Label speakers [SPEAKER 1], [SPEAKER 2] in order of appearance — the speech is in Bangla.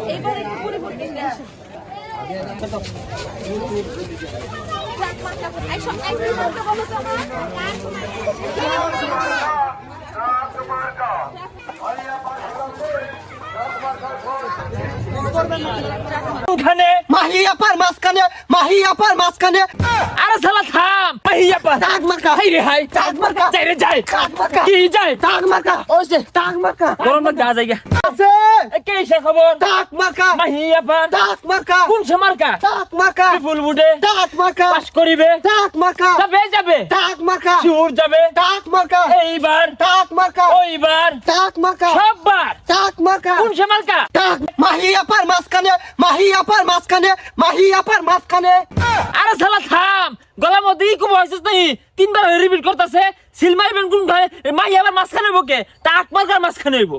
[SPEAKER 1] এইবার একটু পরিবর্তন দেন।
[SPEAKER 2] মাহিয়াপার মাঝখানে
[SPEAKER 3] আরে শালা থাম মাহিয়াপা
[SPEAKER 2] টাক মার্কা
[SPEAKER 3] হাই রে হাই
[SPEAKER 2] টাক মার্কা
[SPEAKER 3] যাই রে যাই
[SPEAKER 2] টাক মার্কা
[SPEAKER 3] কি যাই
[SPEAKER 2] টাক মার্কা
[SPEAKER 3] ওইছে
[SPEAKER 2] টাক মার্কা
[SPEAKER 3] গরম যা যাইগা
[SPEAKER 2] আছে
[SPEAKER 3] কে সে খবর
[SPEAKER 2] টাক মার্কা
[SPEAKER 3] মাহিয়াপা
[SPEAKER 2] টাক মার্কা
[SPEAKER 3] কোন সে মার্কা
[SPEAKER 2] টাক মার্কা
[SPEAKER 3] ফুল বুডে
[SPEAKER 2] টাক মার্কা
[SPEAKER 3] পাস করিবে
[SPEAKER 2] টাক মার্কা
[SPEAKER 3] যাবে
[SPEAKER 2] টাক মার্কা
[SPEAKER 3] শিউর যাবে
[SPEAKER 2] টাক মার্কা
[SPEAKER 3] এইবার
[SPEAKER 2] টাক মার্কা
[SPEAKER 3] ওইবার
[SPEAKER 2] টাক মার্কা
[SPEAKER 3] সববার
[SPEAKER 2] টাক মার্কা
[SPEAKER 3] কোন সে মার্কা
[SPEAKER 2] টাক মাহিয়াপার মাঝখানে
[SPEAKER 3] আরে শালা থাম গলার মধ্যে কি বয়স নাই তিনবার রিপিট করতেছে সিল মারবেন কোন ঘরে মাইয়াবার মাঝখানে বকে টাক মার্কার মাঝখানে হইব